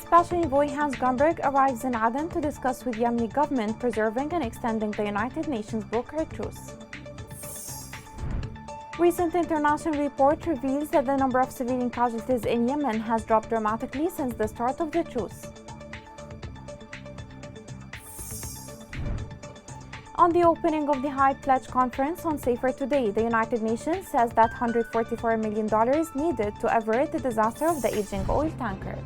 Special Envoy Hans Gomberg arrives in Aden to discuss with Yemeni government preserving and extending the United Nations brokered truce. Recent international report reveals that the number of civilian casualties in Yemen has dropped dramatically since the start of the truce. On the opening of the High Pledge Conference on Safer Today, the United Nations says that $144 million needed to avert the disaster of the aging oil tanker.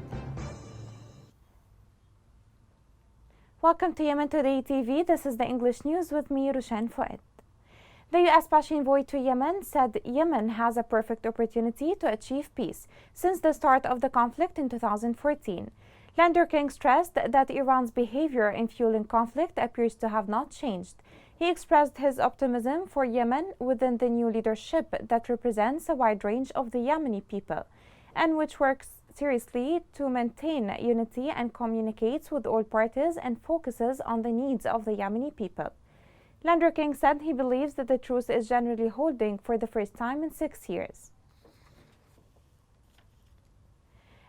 Welcome to Yemen Today TV. This is the English news with me, Rushan Fouad. The U.S. Special Envoy to Yemen said Yemen has a perfect opportunity to achieve peace since the start of the conflict in 2014. Lander King stressed that Iran's behavior in fueling conflict appears to have not changed. He expressed his optimism for Yemen within the new leadership that represents a wide range of the Yemeni people and which works seriously to maintain unity and communicates with all parties and focuses on the needs of the Yemeni people. Lander King said he believes that the truce is generally holding for the first time in 6 years.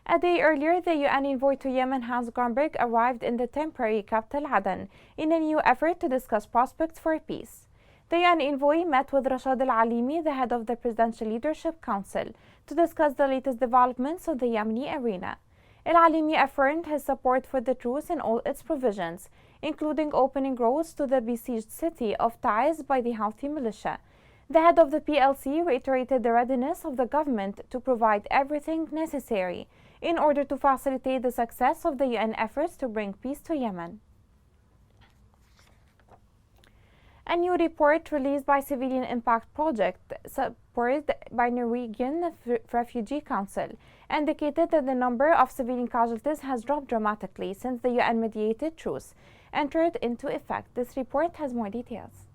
A day earlier, the UN envoy to Yemen, Hans Gomberg, arrived in the temporary capital Aden in a new effort to discuss prospects for peace. The UN envoy met with Rashad al-Alimi, the head of the Presidential Leadership Council, to discuss the latest developments on the Yemeni arena. Al-Alimi affirmed his support for the truce in all its provisions, including opening roads to the besieged city of Taiz by the Houthi militia. The head of the PLC reiterated the readiness of the government to provide everything necessary in order to facilitate the success of the UN efforts to bring peace to Yemen. A new report released by Civilian Impact Project, supported by Norwegian Refugee Council, indicated that the number of civilian casualties has dropped dramatically since the UN-mediated truce entered into effect. This report has more details.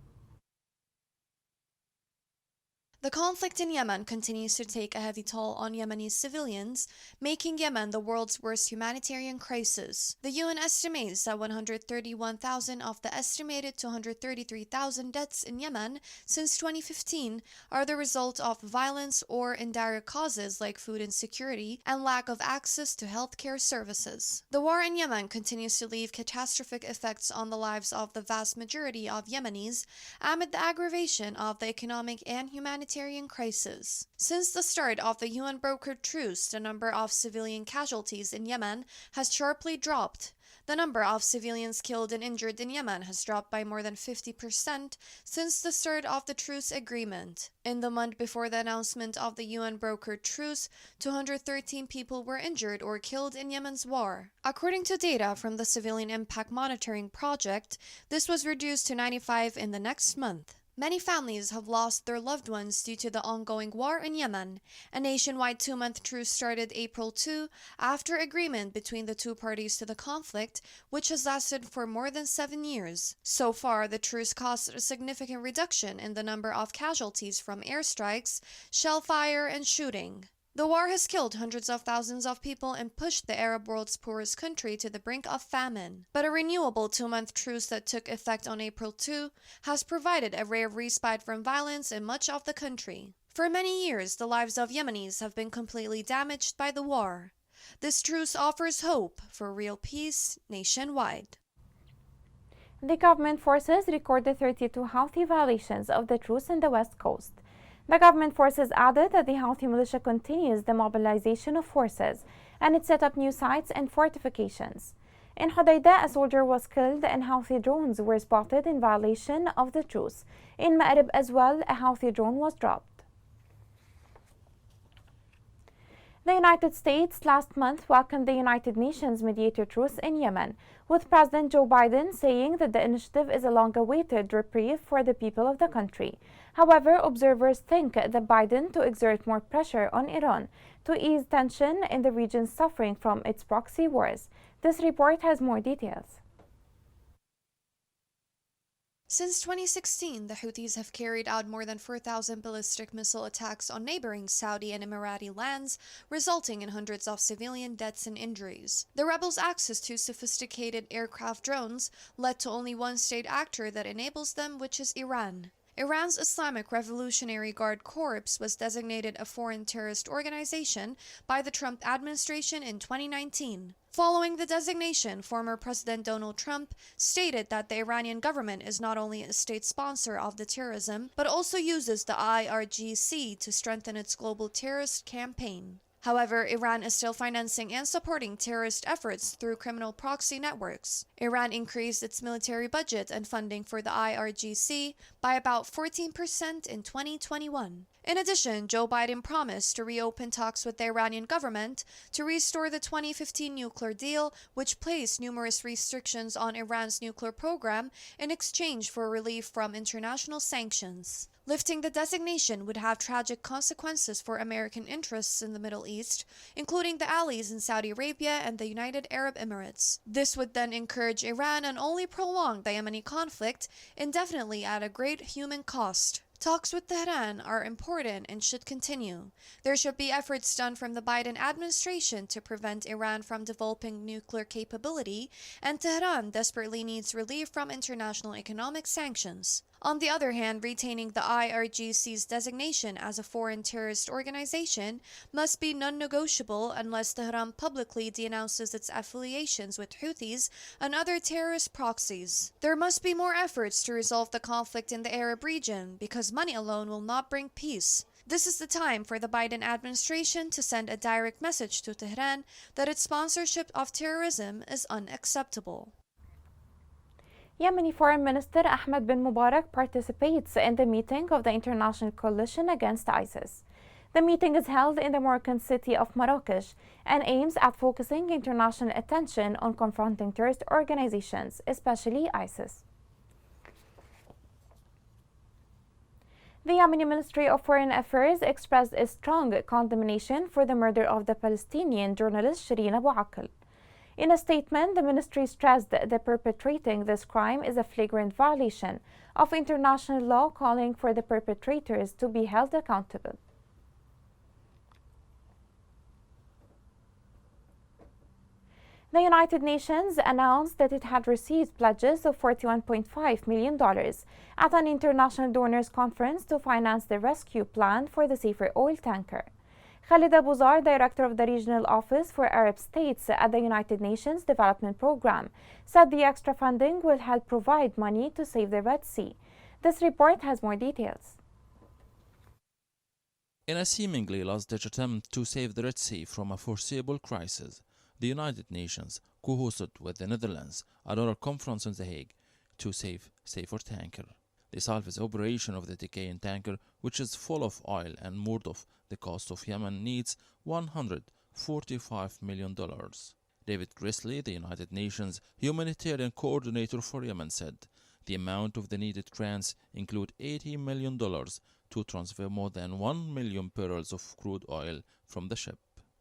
The conflict in Yemen continues to take a heavy toll on Yemeni civilians, making Yemen the world's worst humanitarian crisis. The UN estimates that 131,000 of the estimated 233,000 deaths in Yemen since 2015 are the result of violence or indirect causes like food insecurity and lack of access to healthcare services. The war in Yemen continues to leave catastrophic effects on the lives of the vast majority of Yemenis amid the aggravation of the economic and humanitarian crisis. Since the start of the UN-brokered truce, the number of civilian casualties in Yemen has sharply dropped. The number of civilians killed and injured in Yemen has dropped by more than 50% since the start of the truce agreement. In the month before the announcement of the UN-brokered truce, 213 people were injured or killed in Yemen's war. According to data from the Civilian Impact Monitoring Project, this was reduced to 95 in the next month. Many families have lost their loved ones due to the ongoing war in Yemen. A nationwide 2-month truce started April 2 after agreement between the two parties to the conflict, which has lasted for more than 7 years. So far, the truce caused a significant reduction in the number of casualties from airstrikes, shell fire, and shooting. The war has killed hundreds of thousands of people and pushed the Arab world's poorest country to the brink of famine. But a renewable 2-month truce that took effect on April 2 has provided a rare respite from violence in much of the country. For many years, the lives of Yemenis have been completely damaged by the war. This truce offers hope for real peace nationwide. The government forces recorded 32 Houthi violations of the truce in the West Coast. The government forces added that the Houthi militia continues the mobilization of forces and it set up new sites and fortifications. In Hodeidah, a soldier was killed and Houthi drones were spotted in violation of the truce. In Ma'rib as well, a Houthi drone was dropped. The United States last month welcomed the United Nations mediator truce in Yemen, with President Joe Biden saying that the initiative is a long-awaited reprieve for the people of the country. However, observers think that Biden to exert more pressure on Iran to ease tension in the region suffering from its proxy wars. This report has more details. Since 2016, the Houthis have carried out more than 4,000 ballistic missile attacks on neighboring Saudi and Emirati lands, resulting in hundreds of civilian deaths and injuries. The rebels' access to sophisticated aircraft drones led to only one state actor that enables them, which is Iran. Iran's Islamic Revolutionary Guard Corps was designated a foreign terrorist organization by the Trump administration in 2019. Following the designation, former President Donald Trump stated that the Iranian government is not only a state sponsor of the terrorism, but also uses the IRGC to strengthen its global terrorist campaign. However, Iran is still financing and supporting terrorist efforts through criminal proxy networks. Iran increased its military budget and funding for the IRGC by about 14% in 2021. In addition, Joe Biden promised to reopen talks with the Iranian government to restore the 2015 nuclear deal, which placed numerous restrictions on Iran's nuclear program in exchange for relief from international sanctions. Lifting the designation would have tragic consequences for American interests in the Middle East, including the allies in Saudi Arabia and the United Arab Emirates. This would then encourage Iran and only prolong the Yemeni conflict indefinitely at a great human cost. Talks with Tehran are important and should continue. There should be efforts done from the Biden administration to prevent Iran from developing nuclear capability, and Tehran desperately needs relief from international economic sanctions. On the other hand, retaining the IRGC's designation as a foreign terrorist organization must be non-negotiable unless Tehran publicly denounces its affiliations with Houthis and other terrorist proxies. There must be more efforts to resolve the conflict in the Arab region because money alone will not bring peace. This is the time for the Biden administration to send a direct message to Tehran that its sponsorship of terrorism is unacceptable. Yemeni Foreign Minister Ahmed bin Mubarak participates in the meeting of the International Coalition Against ISIS. The meeting is held in the Moroccan city of Marrakesh and aims at focusing international attention on confronting terrorist organizations, especially ISIS. The Yemeni Ministry of Foreign Affairs expressed a strong condemnation for the murder of the Palestinian journalist Shireen Abu Akleh. In a statement, the ministry stressed that perpetrating this crime is a flagrant violation of international law, calling for the perpetrators to be held accountable. The United Nations announced that it had received pledges of $41.5 million at an international donors conference to finance the rescue plan for the Safer Oil tanker. Khalid Abouzar, director of the Regional Office for Arab States at the United Nations Development Programme, said the extra funding will help provide money to save the Red Sea. This report has more details. In a seemingly last-ditch attempt to save the Red Sea from a foreseeable crisis, the United Nations co-hosted with the Netherlands a donor conference in The Hague to save Safer tanker. The salvage operation of the decaying tanker, which is full of oil and moored off the coast of Yemen, needs $145 million. David Grisley, the United Nations humanitarian coordinator for Yemen, said the amount of the needed grants include $80 million to transfer more than 1 million barrels of crude oil from the ship.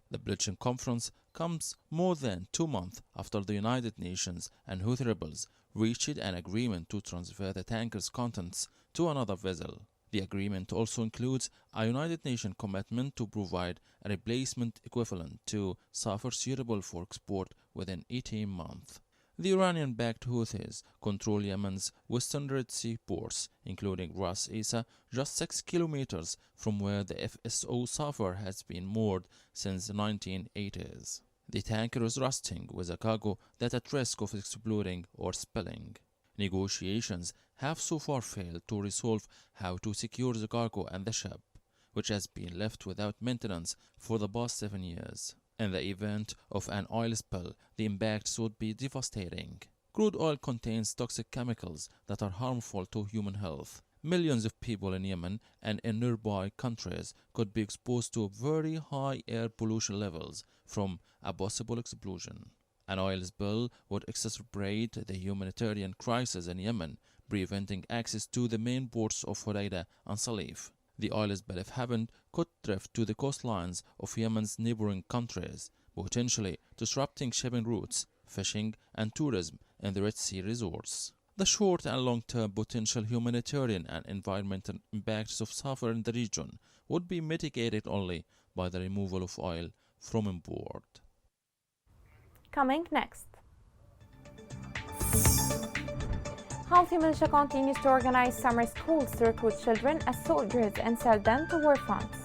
The Bridging Conference comes more than 2 months after the United Nations and Houthi rebels reached an agreement to transfer the tanker's contents to another vessel. The agreement also includes a United Nations commitment to provide a replacement equivalent to sulfur suitable for export within 18 months. The Iranian-backed Houthis control Yemen's western Red Sea ports, including Ras Isa, just 6 kilometers from where the FSO Safar has been moored since the 1980s. The tanker is rusting with a cargo that at risk of exploding or spilling. Negotiations have so far failed to resolve how to secure the cargo and the ship, which has been left without maintenance for the past 7 years. In the event of an oil spill, the impacts would be devastating. Crude oil contains toxic chemicals that are harmful to human health. Millions of people in Yemen and in nearby countries could be exposed to very high air pollution levels from a possible explosion. An oil spill would exacerbate the humanitarian crisis in Yemen, preventing access to the main ports of Hodeida and Salif. The oil spill, if happened, could drift to the coastlines of Yemen's neighboring countries, potentially disrupting shipping routes, fishing, and tourism in the Red Sea resorts. The short and long-term potential humanitarian and environmental impacts of suffer in the region would be mitigated only by the removal of oil from import. Coming next. Houthi militia continues to organize summer schools to recruit children as soldiers and sell them to war fronts.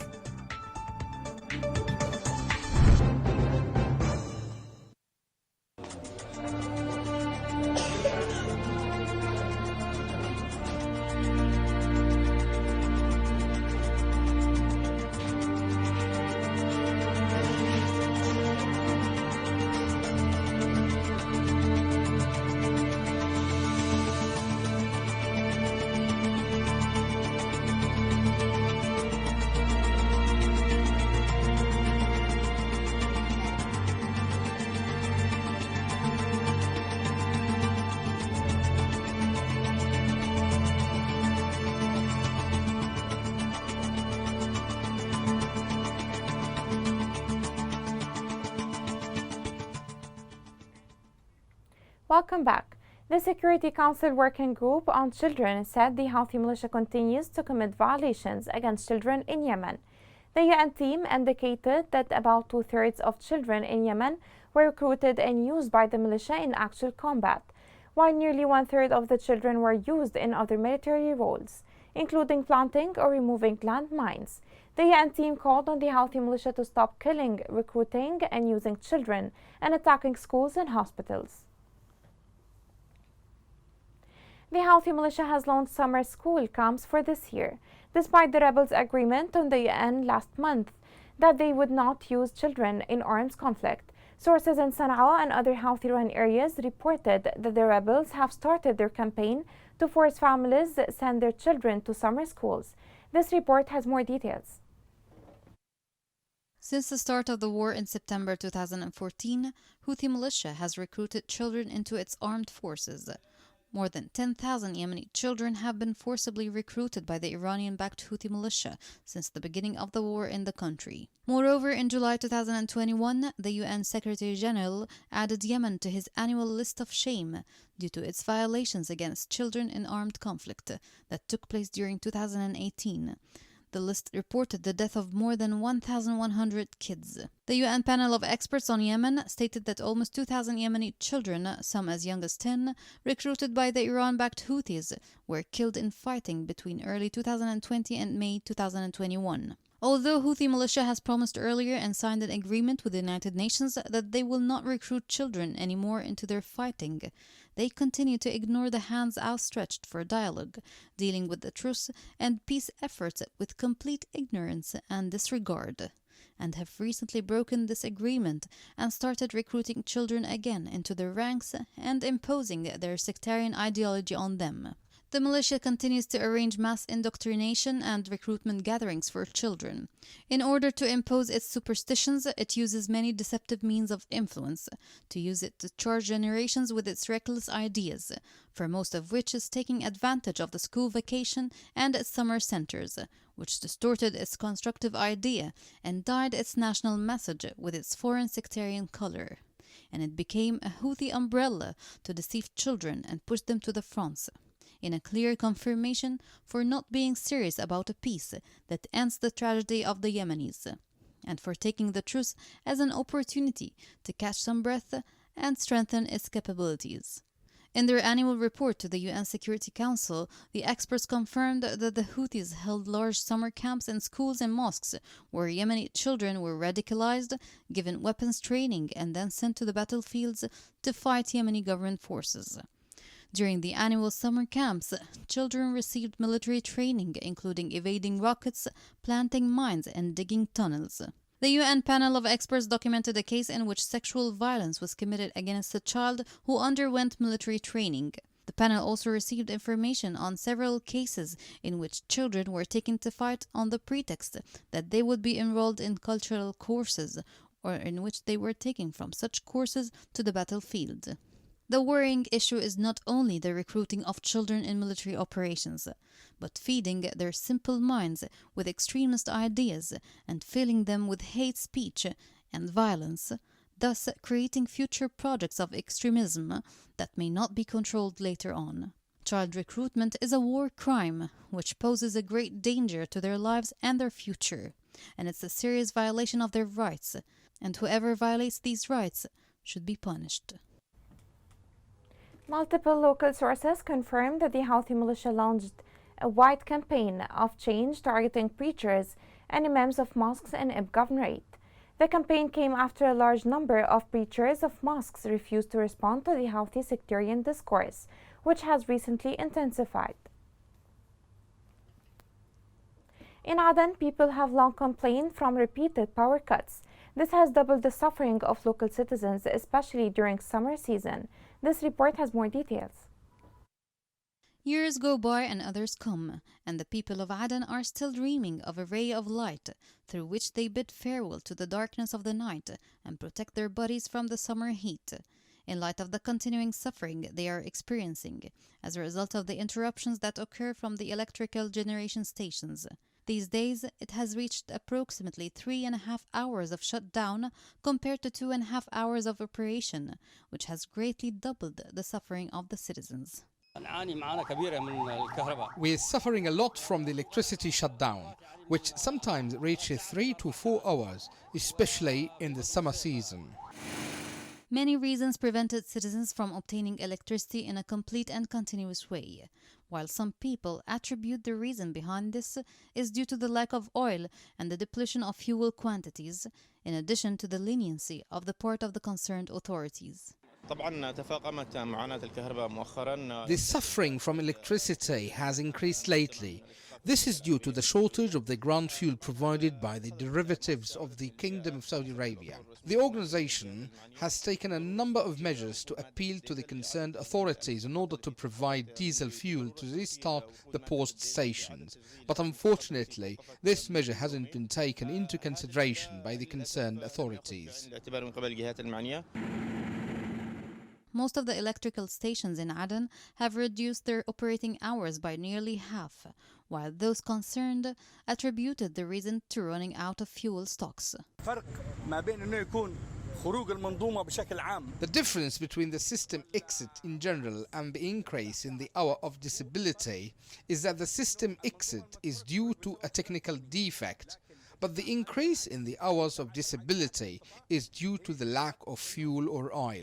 Welcome back. The Security Council Working Group on Children said the Houthi militia continues to commit violations against children in Yemen. The UN team indicated that about 2/3 of children in Yemen were recruited and used by the militia in actual combat, while nearly 1/3 of the children were used in other military roles, including planting or removing landmines. The UN team called on the Houthi militia to stop killing, recruiting, and using children and attacking schools and hospitals. The Houthi militia has launched summer school camps for this year, despite the rebels' agreement on the UN last month that they would not use children in armed conflict. Sources in Sana'a and other Houthi-run areas reported that the rebels have started their campaign to force families to send their children to summer schools. This report has more details. Since the start of the war in September 2014, Houthi militia has recruited children into its armed forces. More than 10,000 Yemeni children have been forcibly recruited by the Iranian-backed Houthi militia since the beginning of the war in the country. Moreover, in July 2021, the UN Secretary-General added Yemen to his annual list of shame due to its violations against children in armed conflict that took place during 2018. The list reported the death of more than 1,100 kids. The UN panel of experts on Yemen stated that almost 2,000 Yemeni children, some as young as 10, recruited by the Iran-backed Houthis, were killed in fighting between early 2020 and May 2021. Although Houthi militia has promised earlier and signed an agreement with the United Nations that they will not recruit children anymore into their fighting, they continue to ignore the hands outstretched for dialogue, dealing with the truce and peace efforts with complete ignorance and disregard, and have recently broken this agreement and started recruiting children again into their ranks and imposing their sectarian ideology on them. The militia continues to arrange mass indoctrination and recruitment gatherings for children. In order to impose its superstitions, it uses many deceptive means of influence, to use it to charge generations with its reckless ideas, for most of which is taking advantage of the school vacation and its summer centers, which distorted its constructive idea and dyed its national message with its foreign sectarian color. And it became a Houthi umbrella to deceive children and push them to the fronts, in a clear confirmation for not being serious about a peace that ends the tragedy of the Yemenis, and for taking the truce as an opportunity to catch some breath and strengthen its capabilities. In their annual report to the UN Security Council, the experts confirmed that the Houthis held large summer camps in schools and mosques where Yemeni children were radicalized, given weapons training, and then sent to the battlefields to fight Yemeni government forces. During the annual summer camps, children received military training, including evading rockets, planting mines, and digging tunnels. The UN panel of experts documented a case in which sexual violence was committed against a child who underwent military training. The panel also received information on several cases in which children were taken to fight on the pretext that they would be enrolled in cultural courses, or in which they were taken from such courses to the battlefield. The worrying issue is not only the recruiting of children in military operations, but feeding their simple minds with extremist ideas and filling them with hate speech and violence, thus creating future projects of extremism that may not be controlled later on. Child recruitment is a war crime, which poses a great danger to their lives and their future, and it's a serious violation of their rights, and whoever violates these rights should be punished. Multiple local sources confirmed that the Houthi militia launched a wide campaign of change targeting preachers and imams of mosques in Ibb Governorate. The campaign came after a large number of preachers of mosques refused to respond to the Houthi sectarian discourse, which has recently intensified. In Aden, people have long complained from repeated power cuts. This has doubled the suffering of local citizens, especially during summer season. This report has more details. Years go by and others come, and the people of Aden are still dreaming of a ray of light through which they bid farewell to the darkness of the night and protect their bodies from the summer heat, in light of the continuing suffering they are experiencing as a result of the interruptions that occur from the electrical generation stations. These days, it has reached approximately 3.5 hours of shutdown compared to 2.5 hours of operation, which has greatly doubled the suffering of the citizens. We're suffering a lot from the electricity shutdown, which sometimes reaches 3 to 4 hours, especially in the summer season. Many reasons prevented citizens from obtaining electricity in a complete and continuous way, while some people attribute the reason behind this is due to the lack of oil and the depletion of fuel quantities, in addition to the leniency of the part of the concerned authorities. The suffering from electricity has increased lately. This is due to the shortage of the ground fuel provided by the derivatives of the Kingdom of Saudi Arabia. The organization has taken a number of measures to appeal to the concerned authorities in order to provide diesel fuel to restart the post stations. But unfortunately, this measure hasn't been taken into consideration by the concerned authorities. Most of the electrical stations in Aden have reduced their operating hours by nearly half, while those concerned attributed the reason to running out of fuel stocks. The difference between the system exit in general and the increase in the hour of disability is that the system exit is due to a technical defect, but the increase in the hours of disability is due to the lack of fuel or oil.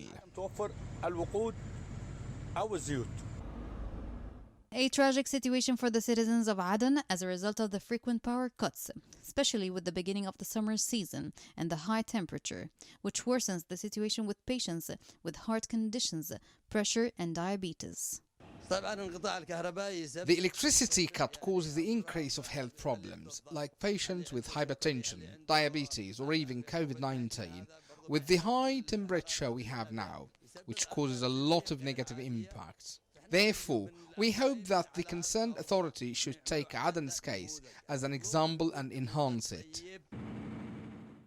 A tragic situation for the citizens of Aden as a result of the frequent power cuts, especially with the beginning of the summer season and the high temperature, which worsens the situation with patients with heart conditions, pressure and diabetes. The electricity cut causes the increase of health problems, like patients with hypertension, diabetes, or even COVID-19, with the high temperature we have now, which causes a lot of negative impacts. Therefore, we hope that the concerned authority should take Aden's case as an example and enhance it.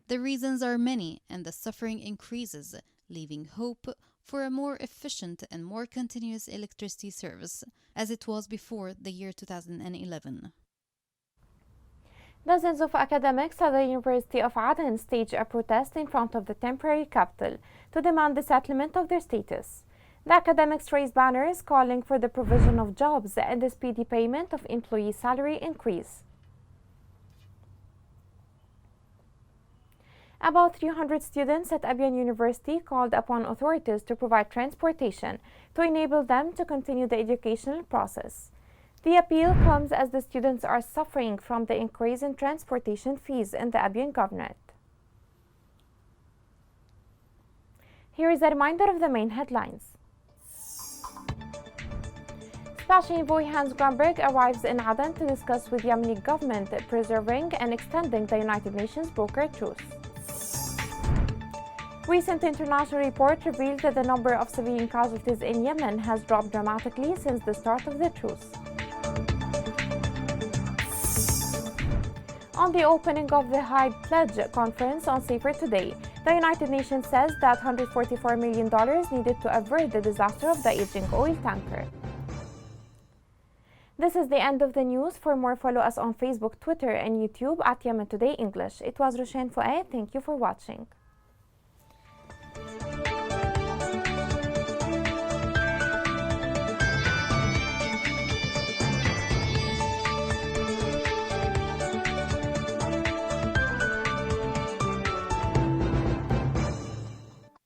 The reasons are many, and the suffering increases, leaving hope for a more efficient and more continuous electricity service, as it was before the year 2011. Dozens of academics at the University of Aden staged a protest in front of the temporary capital to demand the settlement of their status. The academics raised banners calling for the provision of jobs and the speedy payment of employee salary increase. About 300 students at Abiyan University called upon authorities to provide transportation to enable them to continue the educational process. The appeal comes as the students are suffering from the increase in transportation fees in the Abiyan Governorate. Here is a reminder of the main headlines. Special Envoy Hans Grunberg arrives in Aden to discuss with Yemeni government preserving and extending the United Nations brokered truce. Recent international report revealed that the number of civilian casualties in Yemen has dropped dramatically since the start of the truce. On the opening of the Hyde Pledge conference on Safer today, the United Nations says that $144 million needed to avert the disaster of the aging oil tanker. This is the end of the news. For more, follow us on Facebook, Twitter, and YouTube at Yemen Today English. It was Rushan Fouad. Thank you for watching.